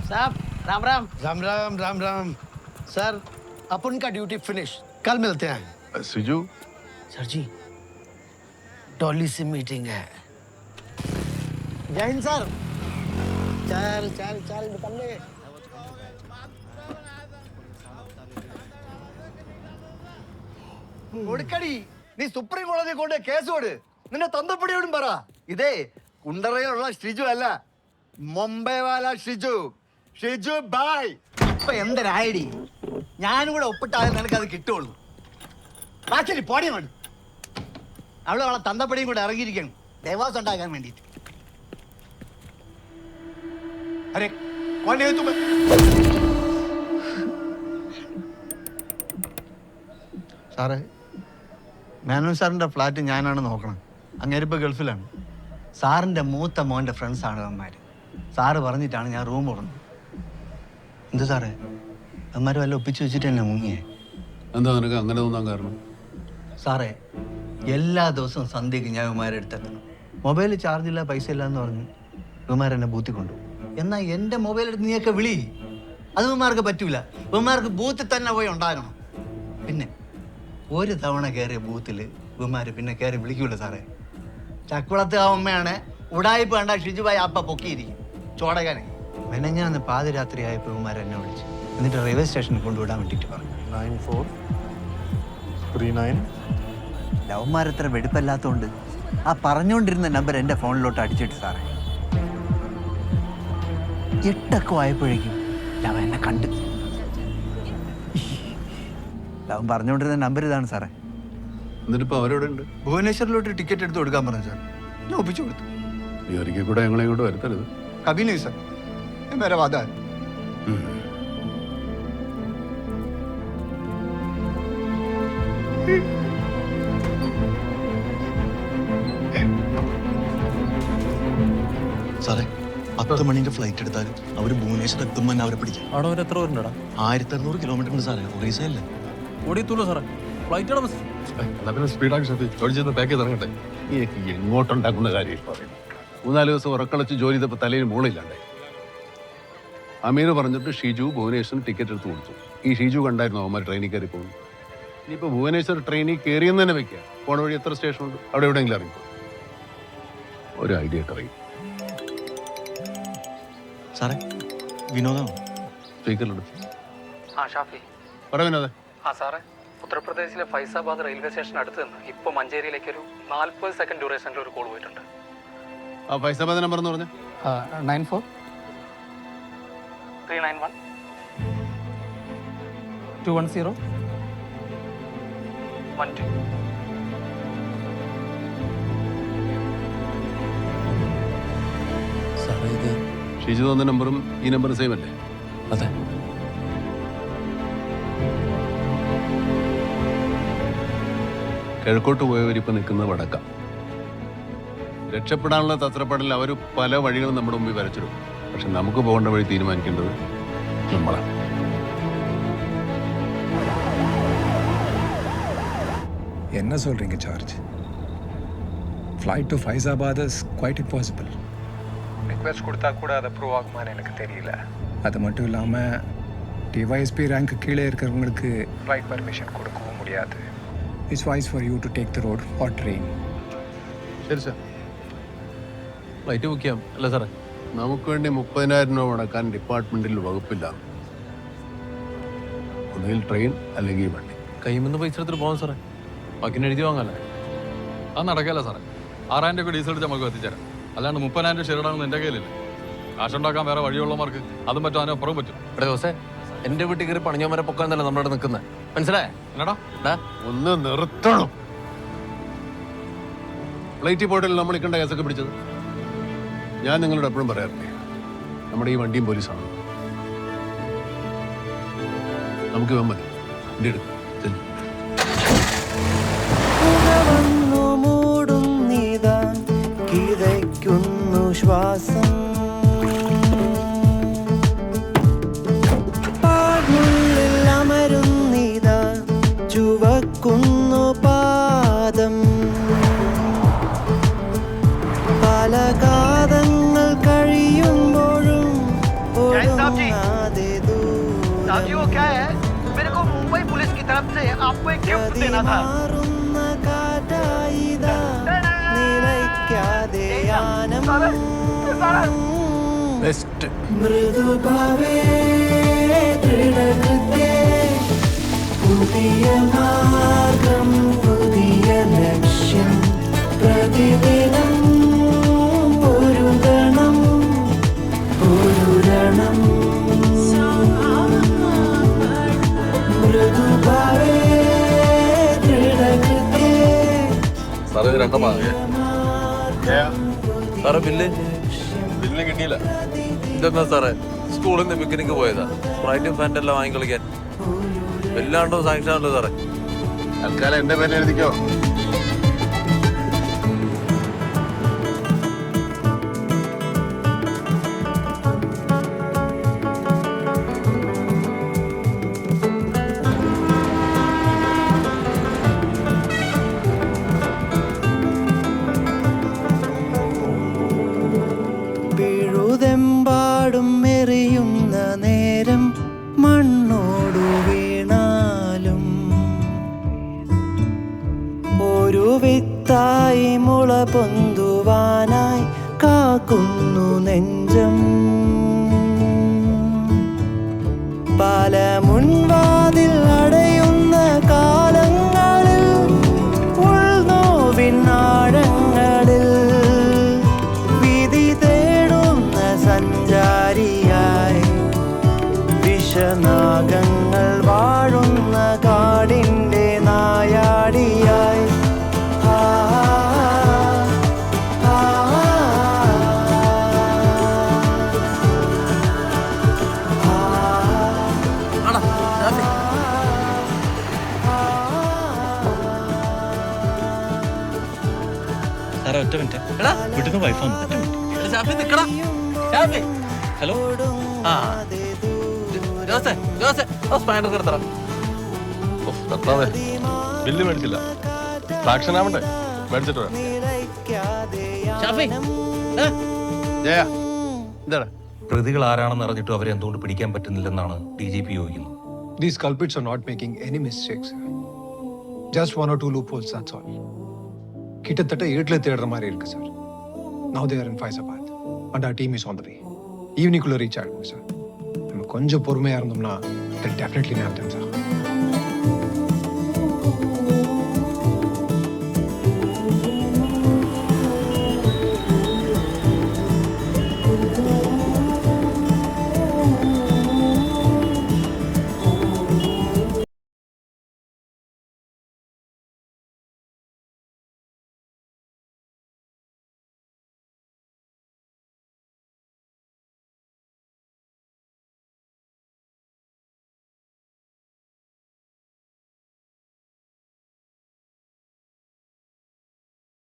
साहब राम राम। राम राम राम राम। सर अपन का duty finish, कल मिलते हैं। सिजू सर जी डॉली से मीटिंग है। जय हिंद सर। चल चल चल निकल ले। കൊടുക്കടി നീ സുപ്രീം കോടതി കൊണ്ട് കേസ് കൊടു. നിന്നെ തന്തപ്പടിയോടും പറ. ഇതേ കുണ്ടറയിലുള്ള ഷിജു അല്ല, മുംബൈ വാല ഷിജു. ഷിജു ബായ്. ഇപ്പൊ എന്തരായടി? ഞാനും കൂടെ ഒപ്പിട്ടാൽ നിനക്ക് അത് കിട്ടുള്ളൂ. ബാക്കി പോടി മതി. അവളെ തന്തപ്പടിയും കൂടെ ഇറങ്ങിയിരിക്കണം ദേവാസം ഉണ്ടാക്കാൻ വേണ്ടിട്ട്. അരെ കൊണ്ടേ തുമ്പ സാറേ, മേനോൻ സാറിൻ്റെ ഫ്ലാറ്റ് ഞാനാണ് നോക്കണം. അങ്ങേരിപ്പോൾ ഗൾഫിലാണ്. സാറിൻ്റെ മൂത്ത മോൻ്റെ ഫ്രണ്ട്സാണ് അവന്മാർ. സാറ് പറഞ്ഞിട്ടാണ് ഞാൻ റൂം തുറന്നത്. എന്ത് സാറേ, അവന്മാർ വല്ല ഒപ്പിച്ച് വെച്ചിട്ട് തന്നെ മുങ്ങിയേ? എന്താ നിനക്ക് അങ്ങനെ തോന്നാൻ കാരണം? സാറേ, എല്ലാ ദിവസവും സന്ധ്യയ്ക്ക് ഞാൻ ഇവന്മാരെ അടുത്തെത്തണം. മൊബൈൽ ചാർജില്ല, പൈസ ഇല്ല എന്ന് പറഞ്ഞ് ഇവന്മാരെന്നെ ബൂത്തിൽ കൊണ്ടുപോകും. എന്നാൽ എൻ്റെ മൊബൈൽ എടുത്ത് നീയൊക്കെ വിളി. അത് ഇവന്മാർക്ക് പറ്റൂല. ഇവന്മാർക്ക് ബൂത്തിൽ തന്നെ പോയി ഉണ്ടാകണം. പിന്നെ ഒരു തവണ കയറിയ ബൂത്തിൽ ഇവന്മാർ പിന്നെ കയറി വിളിക്കൂല സാറേ. ചക്കുളത്ത് ആ അമ്മയാണ് ഉടായിപ്പ് കണ്ട ഷിജുബായി അപ്പ പൊക്കിയിരിക്കും ചോടകാനെ. മെനഞ്ഞാന്ന് പാതിരാത്രി ആയപ്പോൾ ഇവന്മാർ എന്നെ വിളിച്ചു. എന്നിട്ട് റെയിൽവേ സ്റ്റേഷനിൽ കൊണ്ടുവിടാൻ വേണ്ടിയിട്ട് പറഞ്ഞു. 9439. ലവന്മാരത്ര വെടുപ്പല്ലാത്തതുകൊണ്ട് ആ പറഞ്ഞുകൊണ്ടിരുന്ന നമ്പർ എൻ്റെ ഫോണിലോട്ട് അടിച്ചിട്ട് സാറേ. 8 ആയപ്പോഴേക്കും ലവ എന്നെ കണ്ട്. ലവൻ പറഞ്ഞുകൊണ്ടിരുന്ന നമ്പർ ഇതാണ് സാറേ. എന്നിട്ടിപ്പോ അവരോട് ഉണ്ട്. ഭുവനേശ്വറിലോട്ട് ടിക്കറ്റ് എടുത്ത് കൊടുക്കാൻ പറഞ്ഞു സാർ. ഞാൻ ഒപ്പിച്ചു കൊടുത്തു. നീ ഒരിക്കൽ കൂടെ ഞങ്ങളെ ഇങ്ങോട്ട് വരുത്തരുത്. कभी नहीं सर, ये मेरा वादा है. സാറേ, 10 മണിന്റെ ഫ്ലൈറ്റ് എടുത്താൽ അവർ ഭുവനേശ്വർ എത്തുമ്പോൾ തന്നെ അവരെ പിടിക്കാം. അവിടെ വരെ എത്ര പേരുണ്ടടാ? 1600 കിലോമീറ്റർ ഉണ്ട് സാറേ. ഒറീസ അല്ലേ? ഓടിയെത്തൂല്ലോ സാറേ. Flight bus. എന്നാ പിന്നെ സ്പീഡാക്കി ശ്രദ്ധിച്ച് പാക്ക് ചെയ്ത് ഇറങ്ങട്ടെ. എനിക്ക് എങ്ങോട്ടുണ്ടാക്കുന്ന കാര്യം പറയും. 3-4 ദിവസം ഉറക്കളച്ച് ജോലി ചെയ്തപ്പോൾ തലയിൽ മൂളില്ലാണ്ടായി. അമീർ പറഞ്ഞിട്ട് ഷിജു ഭുവനേശ്വറിന് ടിക്കറ്റ് എടുത്ത് കൊടുത്തു. ഈ ഷിജു കണ്ടായിരുന്നു അവന്മാർ ട്രെയിനിൽ കയറി പോകുന്നു. ഇനിയിപ്പോൾ ഭുവനേശ്വർ ട്രെയിനിൽ കയറിയെന്ന് തന്നെ വെക്കുക. പോണ വഴി എത്ര സ്റ്റേഷൻ ഉണ്ട്, അവിടെ എവിടെയെങ്കിലും ഇറങ്ങിപ്പോ. ഒരു ഐഡിയ ഒക്കെ അറിയും. സാറേ, വിനോദാണോ? സ്പീക്കറിലുണ്ട്. ആ ഷാഫി പറ വിനോദേ. ആ സാറേ, ഉത്തർപ്രദേശിലെ ഫൈസാബാദ് റെയിൽവേ സ്റ്റേഷൻ അടുത്ത് നിന്ന് ഇപ്പോൾ മഞ്ചേരിയിലേക്ക് ഒരു 40 സെക്കൻഡ് ഡ്യൂറേഷനിൽ ഒരു കോൾ പോയിട്ടുണ്ട്. ആ ഫൈസാബാദ് നമ്പർ എന്ന് പറഞ്ഞു. 94 391 210 12. സാറേ, ഇത് ഷിജു തന്ന നമ്പറും ഈ നമ്പറും സെയിം അല്ലേ? അതെ. കിഴക്കോട്ട് പോയവരിപ്പോൾ നിൽക്കുന്നത് വടക്ക. രക്ഷപ്പെടാനുള്ള തത്രപ്പാടിൽ അവർ പല വഴികളും നമ്മുടെ മുമ്പിൽ വരച്ചിടും. പക്ഷെ നമുക്ക് പോകേണ്ട വഴി തീരുമാനിക്കേണ്ടത് നമ്മളാണ്. என்ன சொல்கிறீங்க George? Flight to Faizabad is quite impossible. Request கொடுத்தா கூட அதை ப்ரூவ் ஆகுமான்னு எனக்கு தெரியல. அது மட்டும் இல்லாமல் டிவைஎஸ்பி ரேங்க்கு கீழே இருக்கிறவங்களுக்கு ஃப்ளைட் பர்மிஷன் கொடுக்கவும் முடியாது. It's voice for you to take the road R train. ശരി സാർ, ഫ്ലൈറ്റ് ബുക്ക് ചെയ്യാം അല്ലേ സാറേ? നമുക്ക് വേണ്ടി 30,000 രൂപ മുടക്കാൻ ഡിപ്പാർട്ട്മെന്റിൽ വകുപ്പില്ല. ഒന്നുകിൽ ട്രെയിൻ അല്ലെങ്കിൽ വണ്ടി. കൈമെന്ന് പൈസ എടുത്തിട്ട് പോകാം സാറേ. ബാക്കി എഴുതി വാങ്ങാല്ലേ? അത് നടക്കല്ല സാറേ. 6,000 രൂപ ഡീസൽ അടിച്ച് നമുക്ക് എത്തിച്ചേരാം. അല്ലാണ്ട് 30,000 ഷെയർഡാണെന്ന് എൻ്റെ കയ്യിലില്ല. കാശുണ്ടാക്കാൻ വേറെ വഴിയുള്ളമാർക്ക് അതും പറ്റും, അതിന് അപ്പുറം പറ്റും. ഇവിടെ ദിവസേ എൻ്റെ വീട്ടിൽ കയറി പണിഞ്ഞോമരെ പൊക്കാന്നല്ല നമ്മളിവിടെ നിൽക്കുന്നത്. മനസ്സിലായേ? എന്നടാ ഒന്ന് നിർത്തണം. ഫ്ലൈറ്റിൽ പോയിട്ടല്ല നമ്മൾ ഇക്കണ്ട കേസൊക്കെ പിടിച്ചത്. ഞാൻ നിങ്ങളോട് എപ്പോഴും പറയാറില്ലേ, നമ്മുടെ ഈ വണ്ടിയും പോലീസാണ്. നമുക്ക് ഇവൻ മതി. വണ്ടി എടുക്കും. ശ്വാസം അമരുന്നിതാ ചുവക്കുന്നു പാദം. പല കാതങ്ങൾ കഴിയുമ്പോഴും മൃദുഭാവേ ദൃഢകൃത്യേ പുതിയ മാർഗം പുതിയ ലക്ഷ്യം പ്രതിദിനം പൊരുതണം പൊരുതണം മൃദുഭാവേ ദൃഢകൃത്യേ സാറേ ഇത് രണ്ടെണ്ണ സാറേ ബില്ല് ബില്ല് കിട്ടിയില്ല. ഇതെന്നാ സാറേ സ്കൂളിൽ നിന്ന് പിക്നിക്ക് പോയതാ. സ്പ്രൈറ്റും ഫാൻറ്റും എല്ലാം വാങ്ങിക്കളിക്കാൻ. ബില്ലാണ്ടോ സാങ്ഷൻ ആണല്ലോ സാറേ. തൽക്കാലം എന്റെ പേര് എഴുതിക്കോ. പിഴുതെമ്പാടും എറിയുന്ന നേരം മണ്ണോടു വീണാലും ഒരു വിത്തായി മുള പൊന്തുവാനായി കാക്കുന്നു നെഞ്ചം. പല മുൻവാതിൽ അടയുന്ന കാലങ്ങളിൽ ഉൾനോവിൻ ആഴങ്ങളിൽ വിധി തേടുന്ന സഞ്ചാരിയായി വിഷനാഗങ്ങൾ വാഴുന്ന കാടിൻ്റെ നായാടിയായി ആ, ആ, സാറേ ഒറ്റ മിനിറ്റ് വീട്ടിൽ വൈഫാണ്. ഹലോ ആ ജോസേ ജോസേ സ്പാൻഡർ കിടത്തറ. കർത്താവേ ബില്ല് മേടിച്ചില്ല. സാക്ഷൻ ആവണ്ടേ? മേടിച്ചിട്ട് വരാം. ജയ എന്താണ്? പ്രതികൾ ആരാണെന്ന് അറിഞ്ഞിട്ടും അവരെ എന്തുകൊണ്ട് പിടിക്കാൻ പറ്റുന്നില്ലെന്നാണ് DGP ചോദിക്കുന്നത്. These culprits are not making any mistakes. Just 1 or 2 loopholes, that's all. கிட்டத்தட்ட 7ல தேடுற மாதிரி இருக்கு sir. Now they are in Faizabad and our team is on the way. ஈவினிங்குள்ள ரீச் ஆகிடுங்க சார். நம்ம கொஞ்சம் பொறுமையாக இருந்தோம்னா they'll definitely nab them, sir.